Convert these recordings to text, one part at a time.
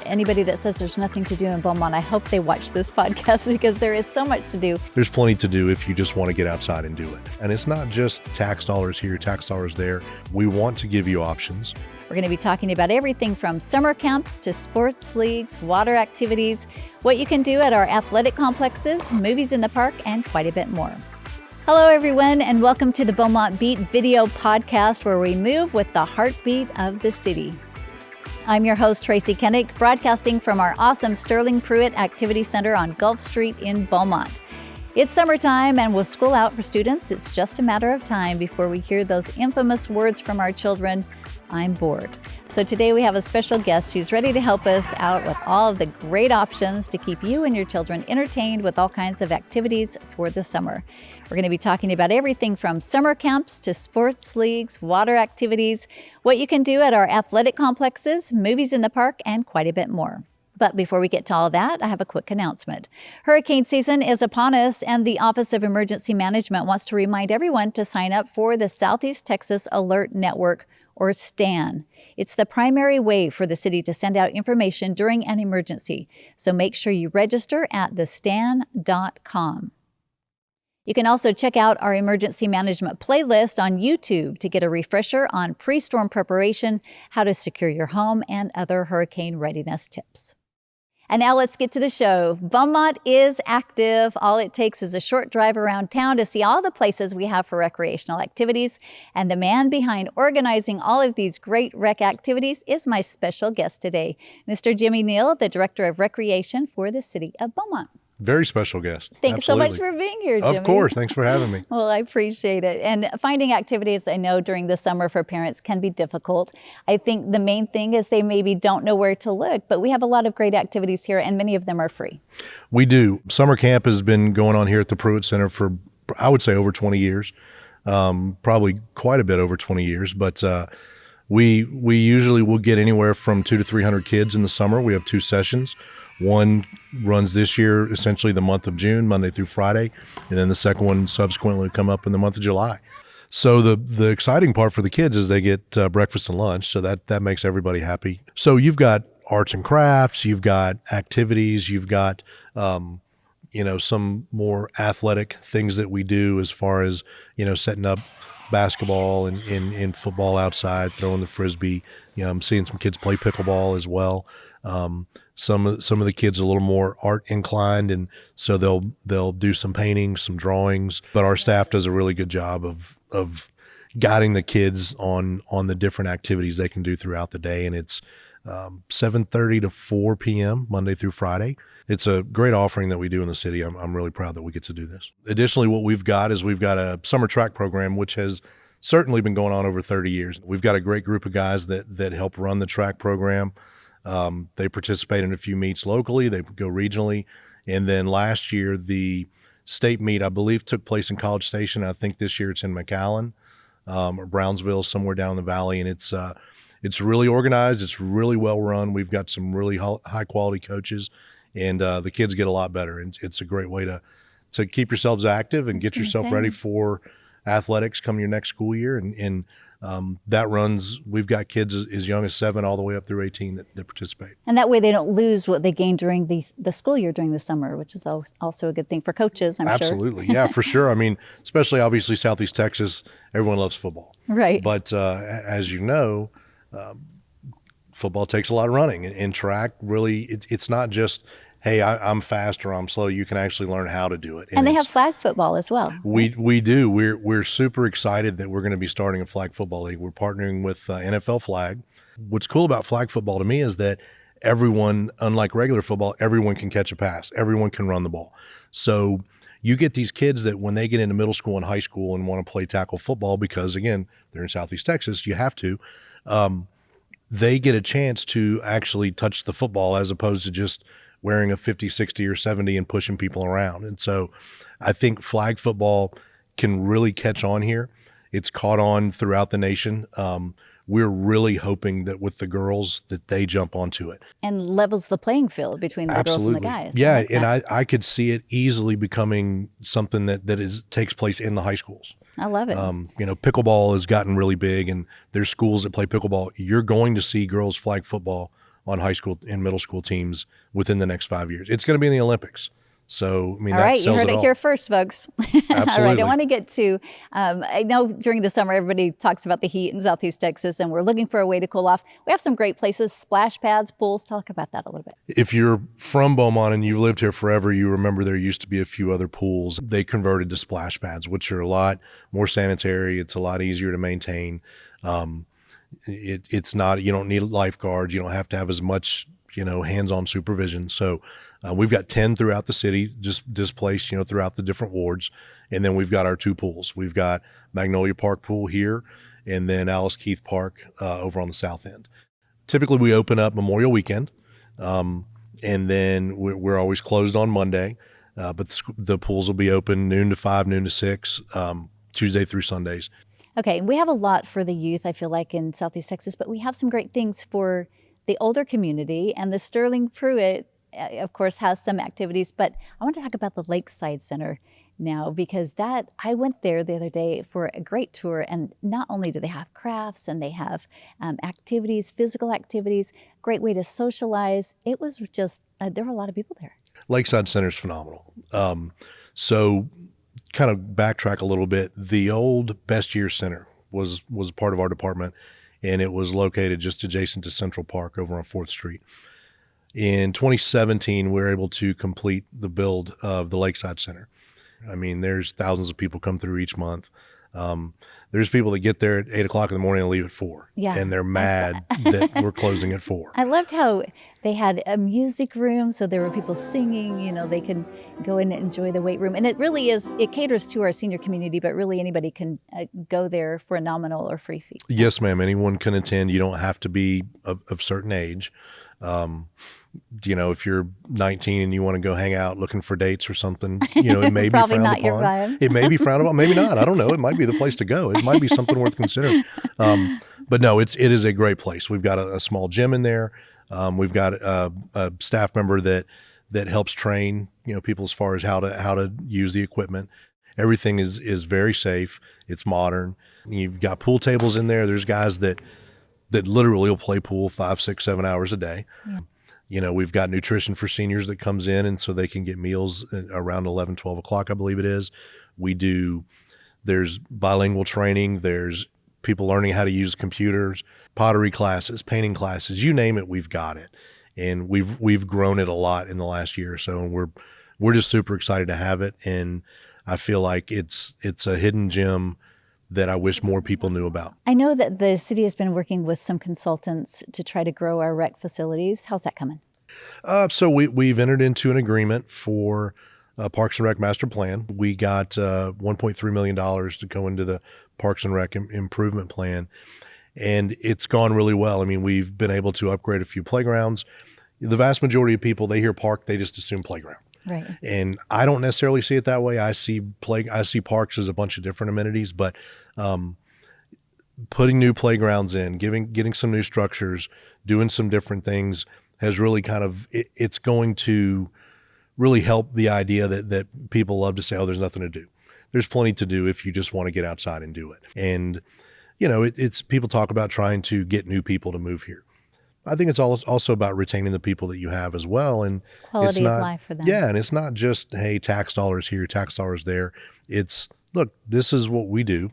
anybody that says there's nothing to do in Beaumont, I hope they watch this podcast because there is so much to do. There's plenty to do if you just want to get outside and do it. And it's not just tax dollars here, tax dollars there. We want to give you options. We're going to be talking about everything from summer camps to sports leagues, water activities, what you can do at our athletic complexes, movies in the park, and quite a bit more. Hello, everyone, and welcome to the Beaumont Beat video podcast, where we move with the heartbeat of the city. I'm your host, Tracy Kennick, broadcasting from our awesome Sterling Pruitt Activity Center on Gulf Street in Beaumont. It's summertime, and with school out for students, it's just a matter of time before we hear those infamous words from our children, "I'm bored." So today we have a special guest who's ready to help us out with all of the great options to keep you and your children entertained with all kinds of activities for the summer. We're going to be talking about everything from summer camps to sports leagues, water activities, what you can do at our athletic complexes, movies in the park, and quite a bit more. But before we get to all that, I have a quick announcement. Hurricane season is upon us, and the Office of Emergency Management wants to remind everyone to sign up for the Southeast Texas Alert Network, or STAN. It's the primary way for the city to send out information during an emergency. So make sure you register at thestan.com. You can also check out our emergency management playlist on YouTube to get a refresher on pre-storm preparation, how to secure your home, and other hurricane readiness tips. And now let's get to the show. Beaumont is active. All it takes is a short drive around town to see all the places we have for recreational activities. And the man behind organizing all of these great rec activities is my special guest today, Mr. Jimmy Neal, the Director of Recreation for the City of Beaumont. Very special guest. Thanks so much for being here, Jimmy. Of course. Thanks for having me. Well, I appreciate it. And finding activities, I know, during the summer for parents can be difficult. I think the main thing is they maybe don't know where to look, but we have a lot of great activities here, and many of them are free. We do. Summer camp has been going on here at the Pruitt Center for, I would say, over 20 years, probably quite a bit over 20 years. But we usually will get anywhere from 200 to 300 kids in the summer. We have 2 sessions. One runs this year, essentially the month of June, Monday through Friday, and then the second one subsequently will come up in the month of July. So the exciting part for the kids is they get breakfast and lunch, so that makes everybody happy. So you've got arts and crafts, you've got activities, you've got some more athletic things that we do as far as setting up basketball and football outside, throwing the frisbee. I'm seeing some kids play pickleball as well. Some of the kids are a little more art inclined, and so they'll do some painting, some drawings. But our staff does a really good job of guiding the kids on the different activities they can do throughout the day. And it's 7:30 to 4 p.m. Monday through Friday. It's a great offering that we do in the city. I'm really proud that we get to do this. Additionally, what we've got is we've got a summer track program, which has certainly been going on over 30 years. We've got a great group of guys that help run the track program. They participate in a few meets locally, they go regionally. And then last year, the state meet, I believe, took place in College Station. I think this year it's in McAllen, or Brownsville, somewhere down the valley. And it's really organized. It's really well run. We've got some really high quality coaches, and the kids get a lot better. And it's a great way to keep yourselves active and get yourself ready for athletics come your next school year. And that runs, we've got kids as young as 7 all the way up through 18 that participate. And that way they don't lose what they gain during the school year during the summer, which is also a good thing for coaches, I'm sure. Absolutely. Yeah, for sure. I mean, especially obviously Southeast Texas, everyone loves football. Right. But as you know, football takes a lot of running. And track really, it's not just, hey, I'm fast or I'm slow. You can actually learn how to do it. And they have flag football as well. We do. We're super excited that we're going to be starting a flag football league. We're partnering with NFL Flag. What's cool about flag football to me is that everyone, unlike regular football, everyone can catch a pass. Everyone can run the ball. So you get these kids that when they get into middle school and high school and want to play tackle football, because again, they're in Southeast Texas, you have to, they get a chance to actually touch the football as opposed to just wearing a 50, 60, or 70 and pushing people around. And so I think flag football can really catch on here. It's caught on throughout the nation. We're really hoping that with the girls that they jump onto it. And levels the playing field between the girls and the guys. Yeah, and I could see it easily becoming something that takes place in the high schools. I love it. Pickleball has gotten really big, and there's schools that play pickleball. You're going to see girls flag football on high school and middle school teams within the next 5 years. It's going to be in the Olympics. So, I mean, all that right, you sells heard it all. here first, folks. Absolutely. All right, I want to get to, I know during the summer, everybody talks about the heat in Southeast Texas, and we're looking for a way to cool off. We have some great places, splash pads, pools. Talk about that a little bit. If you're from Beaumont and you've lived here forever, you remember there used to be a few other pools. They converted to splash pads, which are a lot more sanitary. It's a lot easier to maintain. It's not, you don't need lifeguards. You don't have to have as much, hands-on supervision. So we've got 10 throughout the city, just displaced, throughout the different wards. And then we've got our 2 pools. We've got Magnolia Park Pool here, and then Alice Keith Park over on the south end. Typically, we open up Memorial Weekend, and then we're always closed on Monday. But the pools will be open noon to 5, noon to 6, Tuesday through Sundays. Okay, we have a lot for the youth, I feel like, in Southeast Texas, but we have some great things for the older community, and the Sterling Pruitt, of course, has some activities, but I want to talk about the Lakeside Center now, because I went there the other day for a great tour, and not only do they have crafts and they have activities, physical activities, great way to socialize. It was just, there were a lot of people there. Lakeside Center is phenomenal. So kind of backtrack a little bit. The old Best Year Center was part of our department, and it was located just adjacent to Central Park over on 4th Street. In 2017, we were able to complete the build of the Lakeside Center. I mean, there's thousands of people come through each month. There's people that get there at 8 o'clock in the morning and leave at 4. Yeah, and they're mad that we're closing at 4. I loved how they had a music room, so there were people singing. They can go in and enjoy the weight room. And it really is, it caters to our senior community, but really anybody can go there for a nominal or free fee. Yes, ma'am. Anyone can attend. You don't have to be of certain age. If you're 19 and you want to go hang out looking for dates or something, it may be Probably frowned not upon. your vibe. It may be frowned upon, maybe not. I don't know. It might be the place to go. It might be something worth considering. But no, it is a great place. We've got a small gym in there. We've got a staff member that helps train people as far as how to use the equipment. Everything is very safe. It's modern. You've got pool tables in there. There's guys that literally will play pool 5, 6, 7 hours a day. Yeah. We've got nutrition for seniors that comes in, and so they can get meals around 11, 12 o'clock, I believe it is. There's bilingual training. There's people learning how to use computers, pottery classes, painting classes, you name it, we've got it. And we've grown it a lot in the last year or so, and we're just super excited to have it. And I feel like it's a hidden gem that I wish more people knew about. I know that the city has been working with some consultants to try to grow our rec facilities. How's that coming? So we've entered into an agreement for Parks and Rec Master Plan. We got $1.3 million to go into the Parks and Rec Improvement Plan, and it's gone really well. I mean, we've been able to upgrade a few playgrounds. The vast majority of people, they hear park, they just assume playground. Right. And I don't necessarily see it that way. I see parks as a bunch of different amenities, but putting new playgrounds in, getting some new structures, doing some different things has really it's going to really help the idea that people love to say, oh, there's nothing to do. There's plenty to do if you just want to get outside and do it. And, it's people talk about trying to get new people to move here. I think it's also about retaining the people that you have as well. And quality of life for them. Yeah. And it's not just, hey, tax dollars here, tax dollars there. It's, look, this is what we do.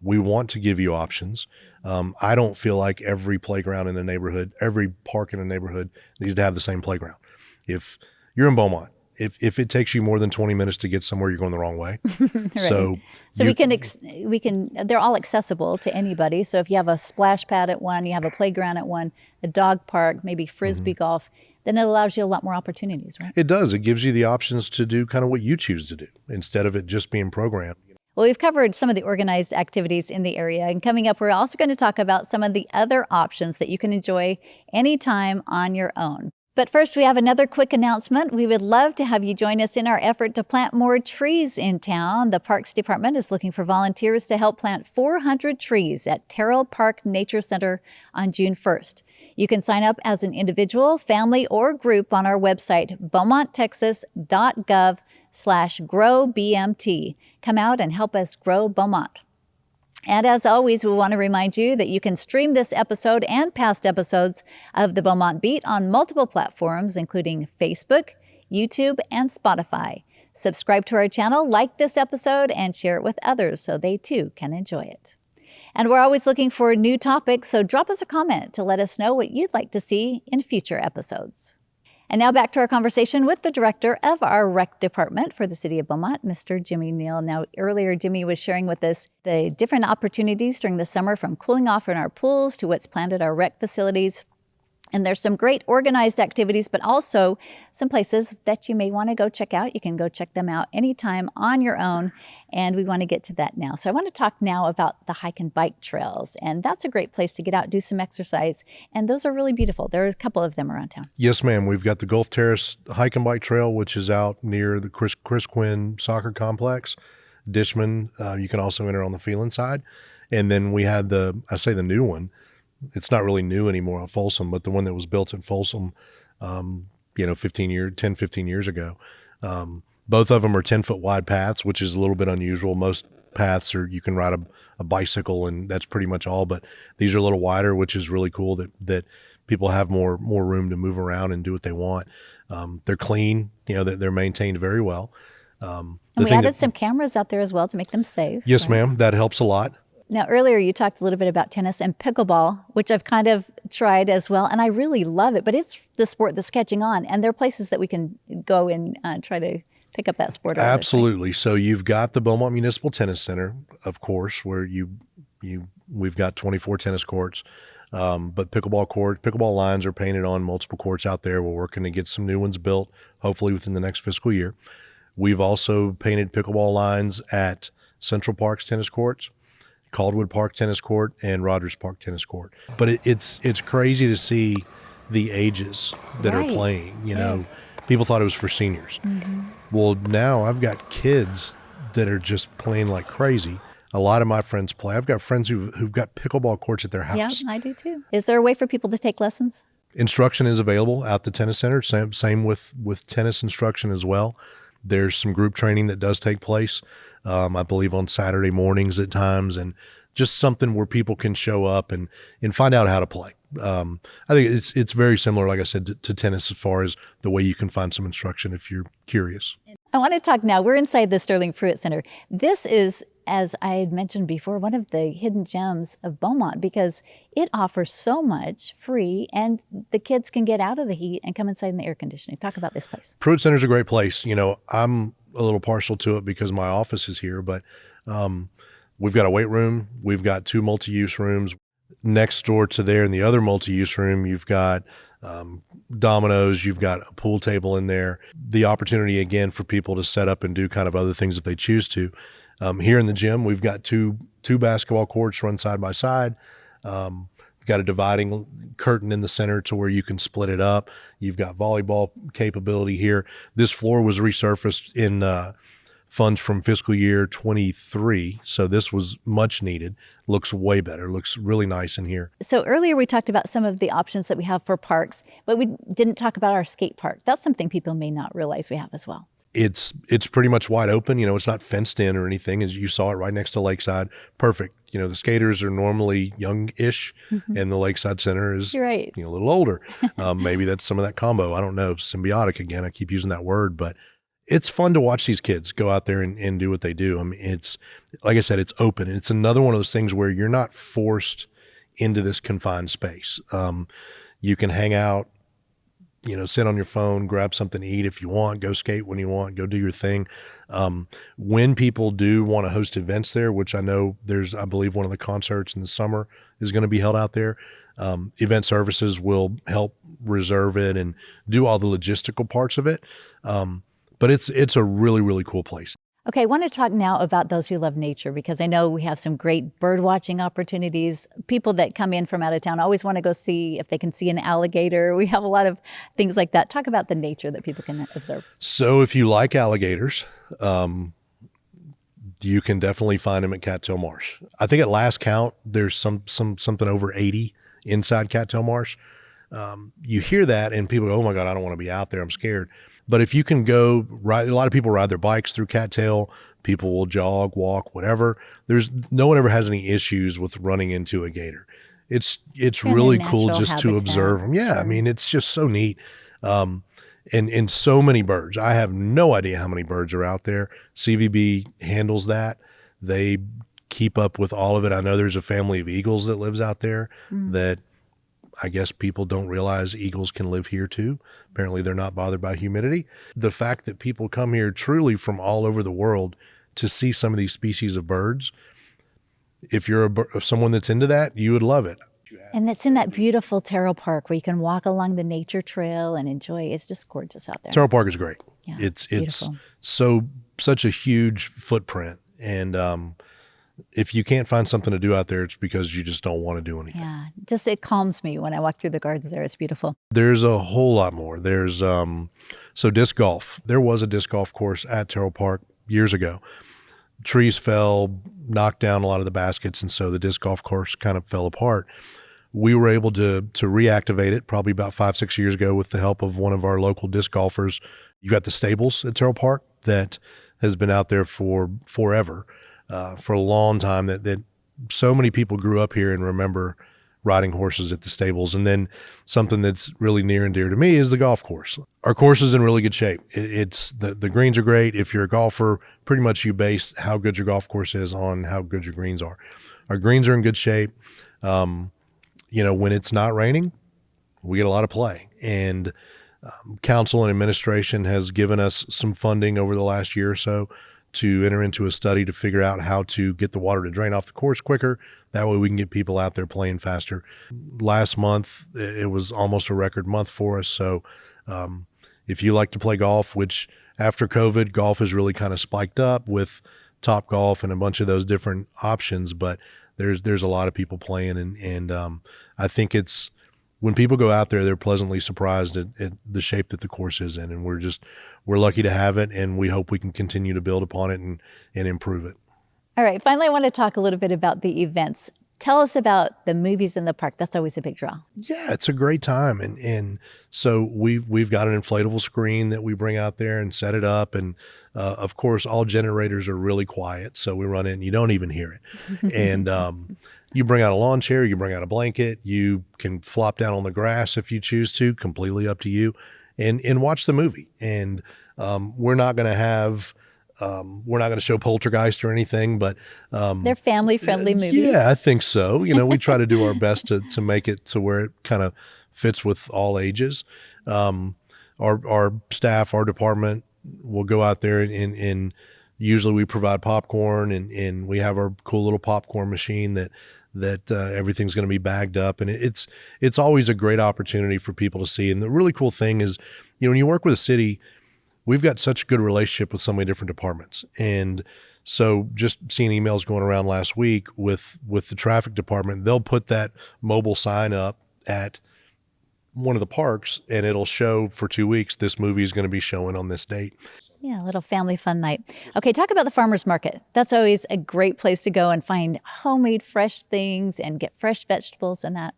We want to give you options. I don't feel like every playground in a neighborhood, every park in a neighborhood needs to have the same playground. If you're in Beaumont, if it takes you more than 20 minutes to get somewhere, you're going the wrong way. Right. So we can, they're all accessible to anybody. So if you have a splash pad at one, you have a playground at one, a dog park, maybe Frisbee golf, then it allows you a lot more opportunities, right? It does. It gives you the options to do kind of what you choose to do instead of it just being programmed. Well, we've covered some of the organized activities in the area. And coming up, we're also going to talk about some of the other options that you can enjoy anytime on your own. But first, we have another quick announcement. We would love to have you join us in our effort to plant more trees in town. The Parks Department is looking for volunteers to help plant 400 trees at Tyrrell Park Nature Center on June 1st. You can sign up as an individual, family, or group on our website, beaumonttexas.gov/growbmt. Come out and help us grow Beaumont. And as always, we want to remind you that you can stream this episode and past episodes of the Beaumont Beat on multiple platforms, including Facebook, YouTube, and Spotify. Subscribe to our channel, like this episode, and share it with others so they too can enjoy it. And we're always looking for new topics, so drop us a comment to let us know what you'd like to see in future episodes. And now back to our conversation with the director of our rec department for the city of Beaumont, Mr. Jimmy Neal. Now, earlier, Jimmy was sharing with us the different opportunities during the summer, from cooling off in our pools to what's planned at our rec facilities. And there's some great organized activities, but also some places that you may want to go check out. You can go check them out anytime on your own, and we want to get to that now. So I want to talk now about the hike and bike trails, and that's a great place to get out, do some exercise, and those are really beautiful. There are a couple of them around town. Yes, ma'am. We've got the Gulf Terrace hike and bike trail, which is out near the Chris Quinn soccer complex. Dishman, you can also enter on the Phelan side. And then we had the new one. It's not really new anymore at Folsom, but the one that was built at Folsom, 15 years ago. Both of them are 10-foot wide paths, which is a little bit unusual. Most paths are, you can ride a bicycle and that's pretty much all, but these are a little wider, which is really cool that people have more room to move around and do what they want. They're clean, they're maintained very well. And we added some cameras out there as well to make them safe. Yes, right? ma'am. That helps a lot. Now, earlier you talked a little bit about tennis and pickleball, which I've kind of tried as well, and I really love it. But it's the sport that's catching on, and there are places that we can go and try to pick up that sport. Absolutely. So you've got the Beaumont Municipal Tennis Center, of course, where we've got 24 tennis courts, but pickleball lines are painted on multiple courts out there. We're working to get some new ones built, hopefully within the next fiscal year. We've also painted pickleball lines at Central Park's tennis courts, Caldwood Park Tennis Court, and Rogers Park Tennis Court. But it's crazy to see the ages that are playing. Yes. People thought it was for seniors. Mm-hmm. Well, now I've got kids that are just playing like crazy. A lot of my friends play. I've got friends who've got pickleball courts at their house. Yeah, I do too. Is there a way for people to take lessons? Instruction is available at the tennis center. Same with tennis instruction as well. There's some group training that does take place, I believe on Saturday mornings at times, and just something where people can show up and find out how to play. I think it's very similar, like I said, to tennis as far as the way you can find some instruction if you're curious. I want to talk now. We're inside the Sterling Pruitt Center. This is, as I had mentioned before, one of the hidden gems of Beaumont because it offers so much free, and the kids can get out of the heat and come inside in the air conditioning. Talk about this place. Pruitt Center is a great place. I'm a little partial to it because my office is here, but we've got a weight room. We've got 2 multi-use rooms. Next door to there in the other multi-use room, you've got dominoes, you've got a pool table in there. The opportunity, again, for people to set up and do kind of other things if they choose to. Here in the gym, we've got two basketball courts run side by side. Got a dividing curtain in the center to where you can split it up. You've got volleyball capability here. This floor was resurfaced in funds from fiscal year 23, so this was much needed. Looks way better. Looks really nice in here. So earlier we talked about some of the options that we have for parks, but we didn't talk about our skate park. That's something people may not realize we have as well. It's pretty much wide open. It's not fenced in or anything. As you saw it right next to Lakeside. Perfect. The skaters are normally young-ish, and the Lakeside Center is You're right. A little older. Maybe that's some of that combo. I don't know. Symbiotic again. I keep using that word, but it's fun to watch these kids go out there and do what they do. I mean, it's like I said, it's open, and it's another one of those things where you're not forced into this confined space. You can hang out, sit on your phone, grab something to eat if you want, go skate when you want, go do your thing. When people do want to host events there, which I know I believe one of the concerts in the summer is going to be held out there. Event services will help reserve it and do all the logistical parts of it. But it's a really, really cool place. Okay, I want to talk now about those who love nature because I know we have some great bird watching opportunities. People that come in from out of town always want to go see if they can see an alligator. We have a lot of things like that. Talk about the nature that people can observe. So if you like alligators, you can definitely find them at Cattail Marsh. I think at last count, there's something over 80 inside Cattail Marsh. You hear that and people go, oh my God, I don't want to be out there. I'm scared. But if you can go ride, a lot of people ride their bikes through Cattail. People will jog, walk, whatever. No one ever has any issues with running into a gator. It's really cool just to observe them. Yeah, sure. I mean, it's just so neat. And so many birds. I have no idea how many birds are out there. CVB handles that. They keep up with all of it. I know there's a family of eagles that lives out there that I guess people don't realize eagles can live here too. Apparently they're not bothered by humidity. The fact that people come here truly from all over the world to see some of these species of birds, if you're someone that's into that, you would love it. And it's in that beautiful Tyrrell Park where you can walk along the nature trail and enjoy. It's just gorgeous out there. Tyrrell Park is great. Yeah, it's such a huge footprint. And if you can't find something to do out there, it's because you just don't want to do anything. Yeah, it calms me when I walk through the gardens there. It's beautiful. There's a whole lot more. There's so disc golf. There was a disc golf course at Tyrrell Park years ago. Trees fell, knocked down a lot of the baskets, and so the disc golf course kind of fell apart. We were able to reactivate it probably about 5-6 years ago with the help of one of our local disc golfers. You got the stables at Tyrrell Park that has been out there for forever, for a long time, that so many people grew up here and remember riding horses at the stables. And then something that's really near and dear to me is the golf course. Our course is in really good shape. It's the greens are great. If you're a golfer, pretty much you base how good your golf course is on how good your greens are. Our greens are in good shape. When it's not raining, we get a lot of play. And council and administration has given us some funding over the last year or so to enter into a study to figure out how to get the water to drain off the course quicker. That way we can get people out there playing faster. Last month, it was almost a record month for us. So if you like to play golf, which after COVID, golf has really kind of spiked up with Top Golf and a bunch of those different options, but there's a lot of people playing. And I think it's, when people go out there, they're pleasantly surprised at the shape that the course is in. And we're lucky to have it, and we hope we can continue to build upon it and improve it. All right. Finally, I want to talk a little bit about the events. Tell us about the movies in the park. That's always a big draw. Yeah, it's a great time. And so we've got an inflatable screen that we bring out there and set it up. And of course, all generators are really quiet. So we run it and you don't even hear it. And you bring out a lawn chair, you bring out a blanket, you can flop down on the grass if you choose to, completely up to you, and watch the movie. And we're not going to show Poltergeist or anything, but they're family-friendly movies. Yeah, I think so. We try to do our best to make it to where it kind of fits with all ages. Our staff, our department will go out there and usually we provide popcorn and we have our cool little popcorn machine that everything's going to be bagged up, and it's always a great opportunity for people to see. And the really cool thing is, when you work with a city, we've got such a good relationship with so many different departments. And so just seeing emails going around last week with the traffic department, they'll put that mobile sign up at one of the parks and it'll show for 2 weeks, this movie is going to be showing on this date. Yeah, a little family fun night. Okay, talk about the farmer's market. That's always a great place to go and find homemade fresh things and get fresh vegetables and that.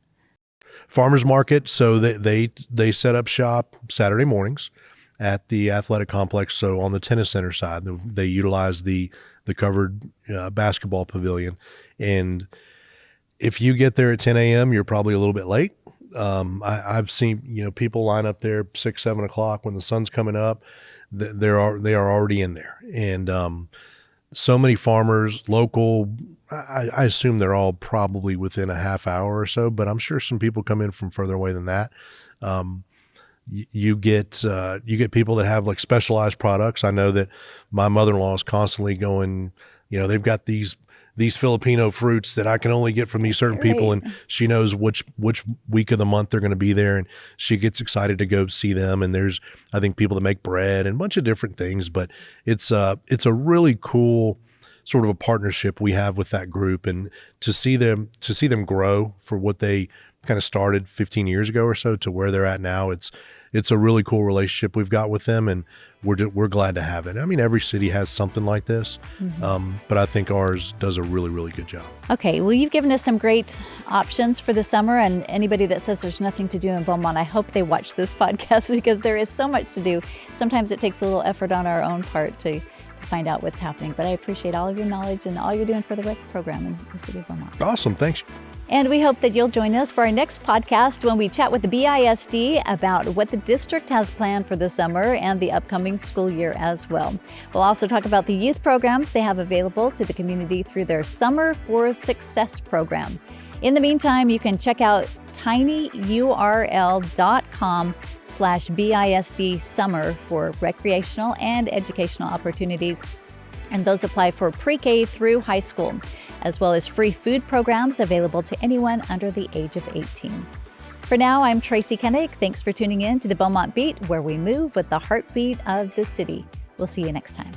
Farmer's market, so they set up shop Saturday mornings at the athletic complex. So on the tennis center side, they utilize the covered basketball pavilion. And if you get there at 10 a.m., you're probably a little bit late. I've seen, people line up there 6, 7 o'clock when the sun's coming up. They are already in there. And so many farmers, local, I assume they're all probably within a half hour or so, but I'm sure some people come in from further away than that. You get people that have like specialized products. I know that my mother-in-law is constantly going, they've got these Filipino fruits that I can only get from these certain people. And she knows which week of the month they're going to be there. And she gets excited to go see them. And there's, I think, people that make bread and a bunch of different things, but it's a really cool sort of a partnership we have with that group, and to see them grow for what they kind of started 15 years ago or so to where they're at now. It's a really cool relationship we've got with them, and we're glad to have it. I mean, every city has something like this, but I think ours does a really, really good job. Okay, well, you've given us some great options for the summer, and anybody that says there's nothing to do in Beaumont, I hope they watch this podcast because there is so much to do. Sometimes it takes a little effort on our own part to find out what's happening, but I appreciate all of your knowledge and all you're doing for the rec program in the city of Beaumont. Awesome, thanks. And we hope that you'll join us for our next podcast when we chat with the BISD about what the district has planned for the summer and the upcoming school year as well. We'll also talk about the youth programs they have available to the community through their Summer for Success program. In the meantime, you can check out tinyurl.com/BISD summer for recreational and educational opportunities. And those apply for pre-K through high school, as well as free food programs available to anyone under the age of 18. For now, I'm Tracy Koenig. Thanks for tuning in to the Beaumont Beat, where we move with the heartbeat of the city. We'll see you next time.